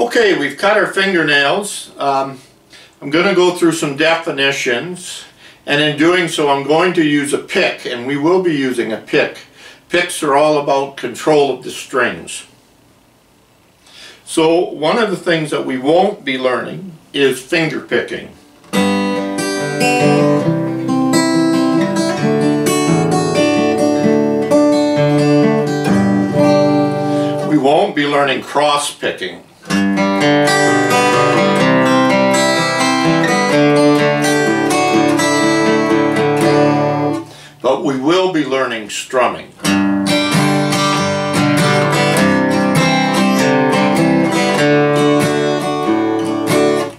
Okay, we've cut our fingernails. I'm going to go through some definitions, and in doing so I'm going to use a pick, and we will be using a pick. Picks are all about control of the strings. So one of the things that we won't be learning is finger picking. We won't be learning cross picking. But we will be learning strumming.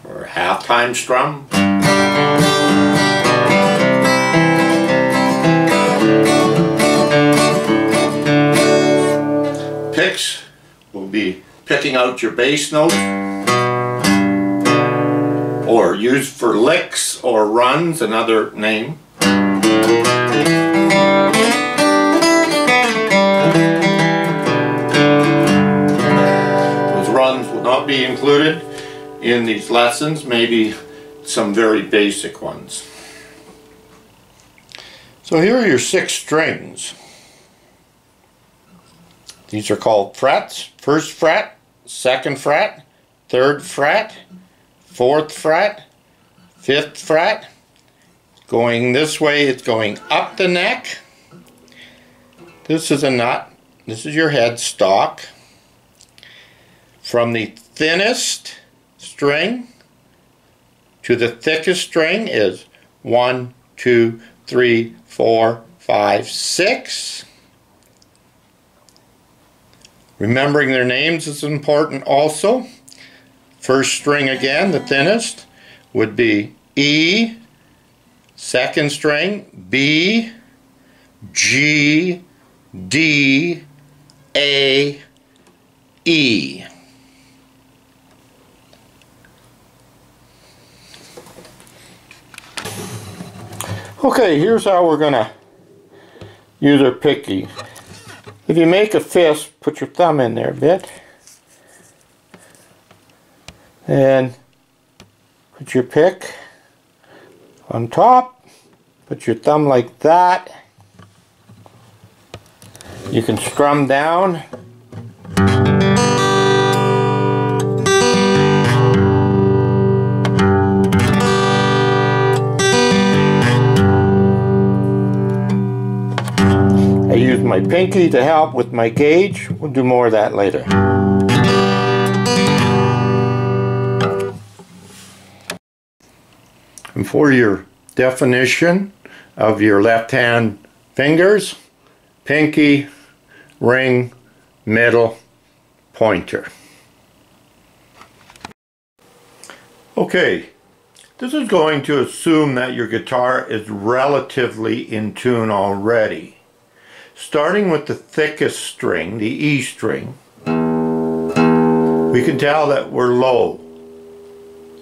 Or halftime strum. Picks will be picking out your bass note, or used for licks or runs, another name. Those runs will not be included in these lessons, maybe some very basic ones. So here are your 6 strings. These are called frets: 1st fret, 2nd fret, 3rd fret, 4th fret, 5th fret. Going this way, it's going up the neck. This is a nut. This is your headstock. From the thinnest string to the thickest string is 1, 2, 3, 4, 5, 6. Remembering their names is important also. First string again, the thinnest, would be E. Second string, B, G, D, A, E. Okay, here's how we're going to use our picky. If you make a fist, put your thumb in there a bit. And put your pick on top. Put your thumb like that. You can strum down. I use my pinky to help with my gauge. We'll do more of that later. And for your definition of your left hand fingers: pinky, ring, middle, pointer. Okay, this is going to assume that your guitar is relatively in tune already. Starting with the thickest string, the E string, we can tell that we're low,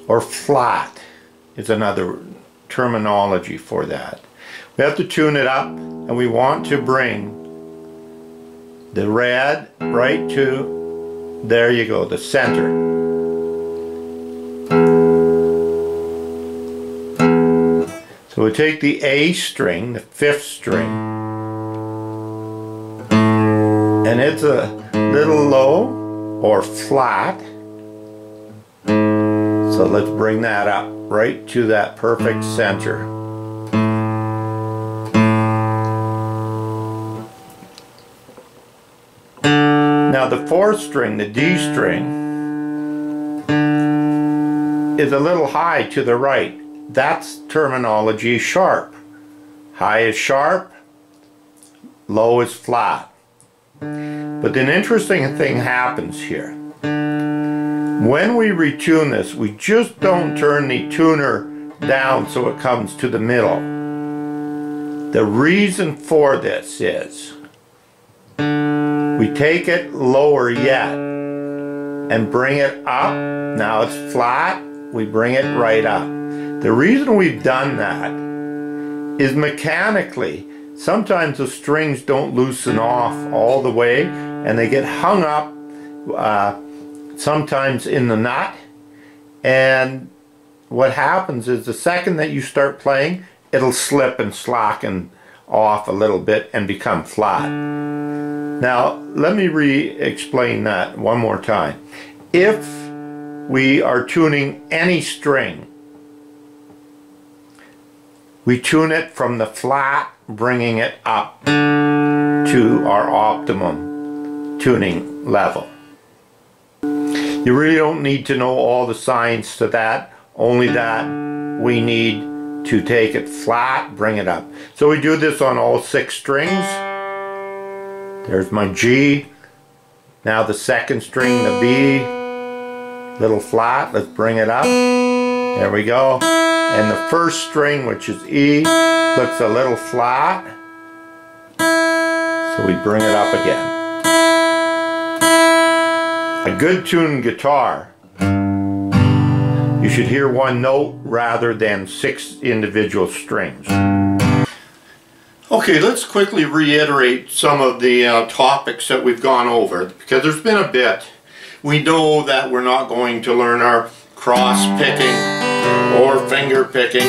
or flat is another terminology for that. We have to tune it up, and we want to bring the red right to, there you go, the center. So we take the A string, the 5th string, and it's a little low or flat. So let's bring that up right to that perfect center. Now the 4th string, the D string, is a little high to the right. That's terminology sharp. High is sharp, low is flat. But an interesting thing happens here. When we retune this, we just don't turn the tuner down so it comes to the middle. The reason for this is we take it lower yet and bring it up. Now it's flat, we bring it right up. The reason we've done that is mechanically, sometimes the strings don't loosen off all the way and they get hung up sometimes in the nut, and what happens is the second that you start playing, it'll slip and slacken off a little bit and become flat. Now let me re-explain that one more time. If we are tuning any string, we tune it from the flat, bringing it up to our optimum tuning level. You really don't need to know all the science to that, only that we need to take it flat, bring it up. So we do this on all 6 strings. There's my G. Now the second string, the B, little flat, let's bring it up. There we go. And the first string, which is E, looks a little flat. So we bring it up again. A good tuned guitar, you should hear one note rather than 6 individual strings. Okay, let's quickly reiterate some of the topics that we've gone over, because there's been a bit. We know that we're not going to learn our cross picking or finger picking.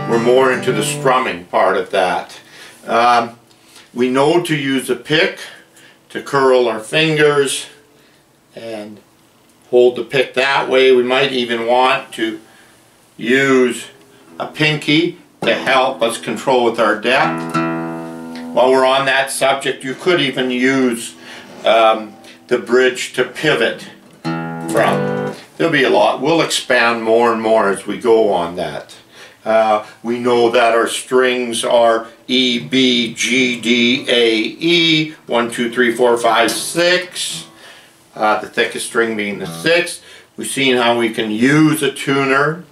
We're more into the strumming part of that. We know to use a pick to curl our fingers and hold the pick that way. We might even want to use a pinky to help us control with our depth. While we're on that subject, you could even use the bridge to pivot from. There'll be a lot. We'll expand more and more as we go on that. We know that our strings are E, B, G, D, A, E, 1, 2, 3, 4, 5, 6. The thickest string being the 6th. We've seen how we can use a tuner.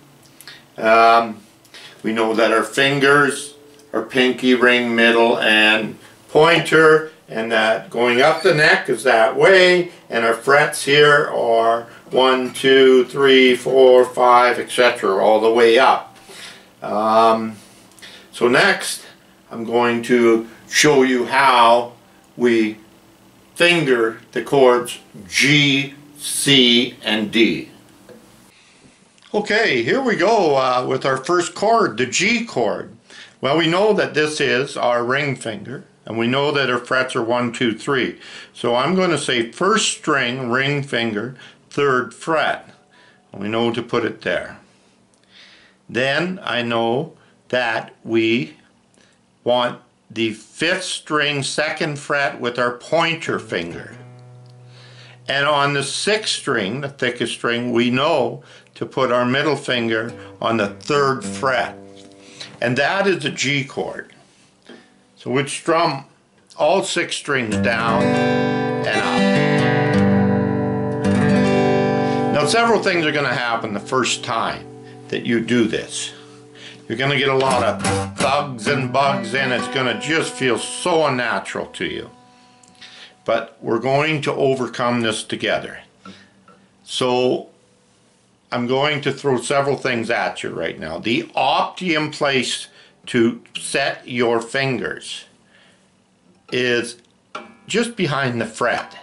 We know that our fingers are pinky, ring, middle, and pointer, and that going up the neck is that way, and our frets here are 1, 2, 3, 4, 5, etc. all the way up. So next I'm going to show you how we finger the chords G, C, and D. Okay, here we go with our first chord, the G chord. Well, we know that this is our ring finger, and we know that our frets are 1, 2, 3. So I'm going to say first string, ring finger, 3rd fret. And we know to put it there. Then I know that we want the 5th string, 2nd fret with our pointer finger. And on the 6th string, the thickest string, we know to put our middle finger on the 3rd fret. And that is a G chord. So we'd strum all 6 strings down and up. Now several things are going to happen the first time that you do this. You're going to get a lot of thugs and bugs in. It's going to just feel so unnatural to you. But we're going to overcome this together. So I'm going to throw several things at you right now. The optimum place to set your fingers is just behind the fret.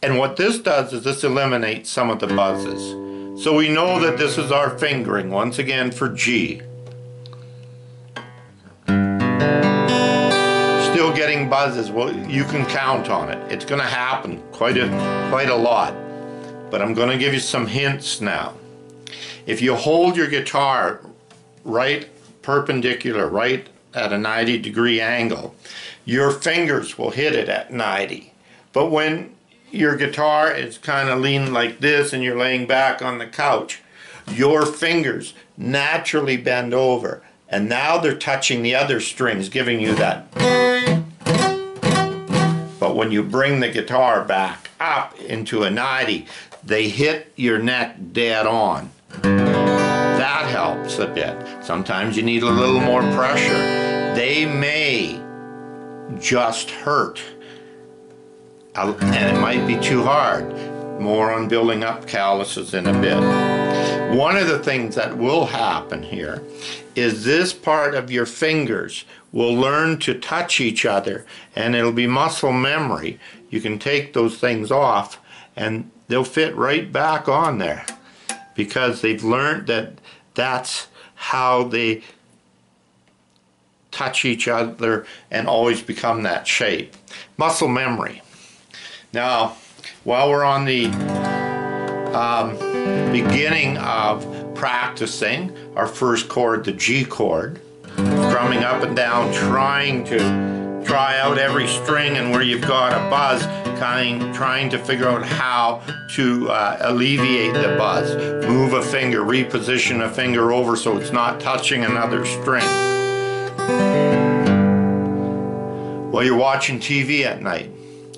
And what this does is this eliminates some of the buzzes. So we know that this is our fingering, once again for G. Still getting buzzes, well, you can count on it. It's going to happen quite a lot. But I'm going to give you some hints now. If you hold your guitar right perpendicular, right at a 90-degree angle, your fingers will hit it at 90. But when your guitar is kind of leaning like this and you're laying back on the couch, your fingers naturally bend over, and now they're touching the other strings, giving you that. But when you bring the guitar back up into a 90, they hit your neck dead on. That helps a bit. Sometimes you need a little more pressure. They may just hurt, and it might be too hard. More on building up calluses in a bit. One of the things that will happen here is this part of your fingers will learn to touch each other, and it'll be muscle memory. You can take those things off, and they'll fit right back on there because they've learned that that's how they touch each other and always become that shape. Muscle memory. Now, while we're on the beginning of practicing our first chord, the G chord, strumming up and down, trying to try out every string, and where you've got a buzz, trying to figure out how to alleviate the buzz. Move a finger, reposition a finger over so it's not touching another string. While you're watching TV at night,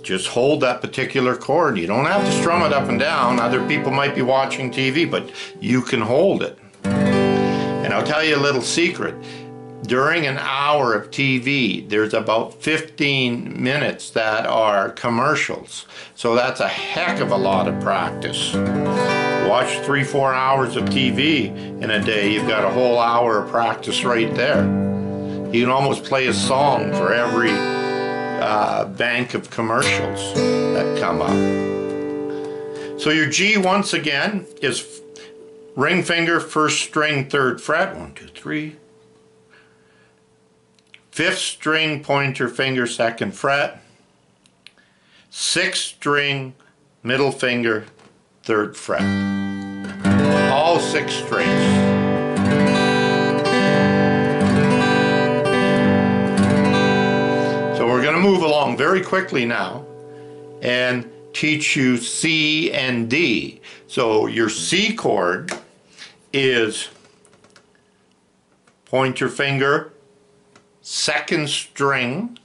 just hold that particular chord. You don't have to strum it up and down. Other people might be watching TV, but you can hold it. And I'll tell you a little secret. During an hour of TV, there's about 15 minutes that are commercials. So that's a heck of a lot of practice. Watch 3-4 hours of TV in a day, you've got a whole hour of practice right there. You can almost play a song for every bank of commercials that come up. So your G, once again, is ring finger, first string, 3rd fret, 1, 2, 3. 5th string, pointer finger, 2nd fret. 6th string, middle finger, 3rd fret. All 6 strings. We're going to move along very quickly now and teach you C and D. So your C chord is pointer finger, 2nd string,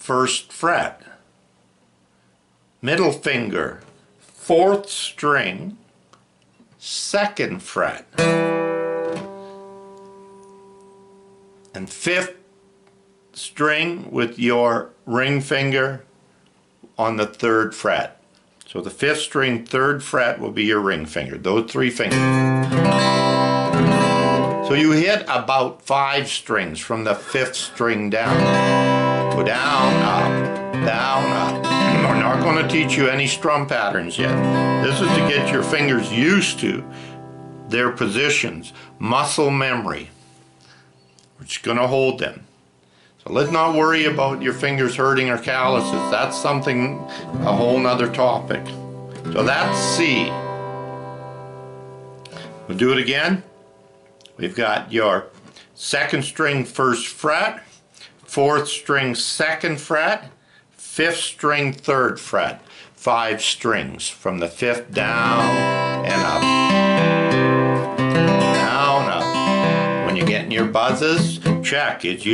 1st fret. Middle finger, 4th string, 2nd fret. And 5th string with your ring finger on the 3rd fret. So the 5th string, 3rd fret will be your ring finger, those 3 fingers. So you hit about 5 strings from the 5th string down. Go down, up, down, up. We're not going to teach you any strum patterns yet. This is to get your fingers used to their positions. Muscle memory. We're just going to hold them. So let's not worry about your fingers hurting or calluses. That's something, a whole nother topic. So that's C. We'll do it again. We've got your 2nd string, 1st fret, 4th string, 2nd fret, 5th string, 3rd fret. 5 strings from the 5th down and up. Down, up. When you're getting your buzzes, check. Is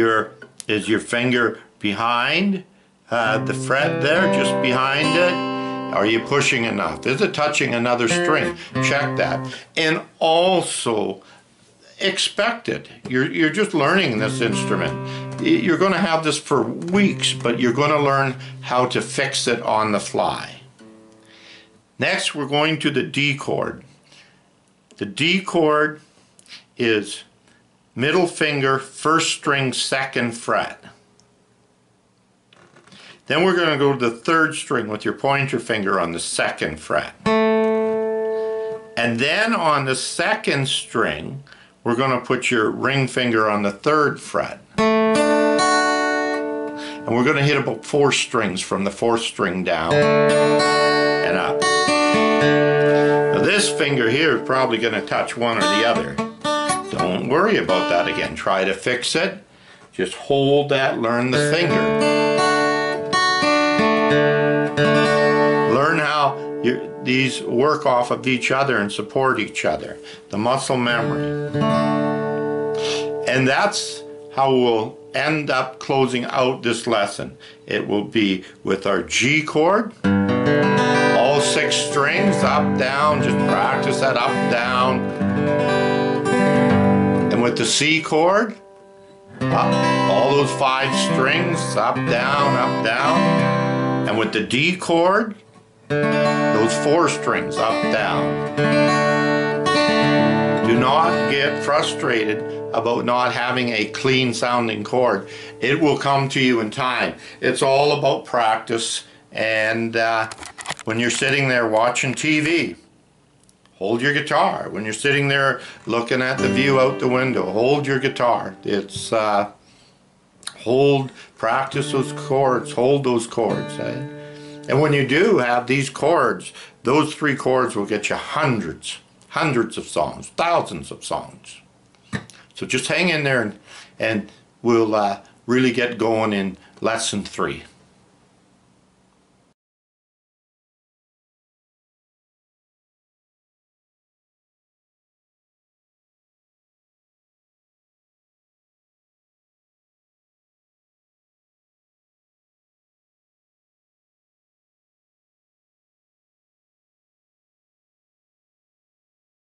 your finger behind the fret there, just behind it? Are you pushing enough? Is it touching another string? Check that. And also, expect it. You're just learning this instrument. You're going to have this for weeks, but you're going to learn how to fix it on the fly. Next, we're going to the D chord. The D chord is middle finger, 1st string, 2nd fret. Then we're going to go to the 3rd string with your pointer finger on the 2nd fret. And then on the 2nd string, we're going to put your ring finger on the 3rd fret. And we're going to hit about 4 strings from the 4th string down and up. Now this finger here is probably going to touch one or the other. Don't worry about that again. Try to fix it. Just hold that, learn the finger. Learn how these work off of each other and support each other. The muscle memory. And that's how we'll end up closing out this lesson. It will be with our G chord. All 6 strings, up, down. Just practice that up, down. And with the C chord, up, all those 5 strings, up, down, up, down. And with the D chord, those 4 strings, up, down. Do not get frustrated about not having a clean sounding chord. It will come to you in time. It's all about practice, and When you're sitting there watching TV, hold your guitar. When you're sitting there looking at the view out the window, hold your guitar. It's practice those chords, hold those chords. And when you do have these chords, those 3 chords will get you hundreds of songs, thousands of songs. So just hang in there and we'll really get going in lesson 3.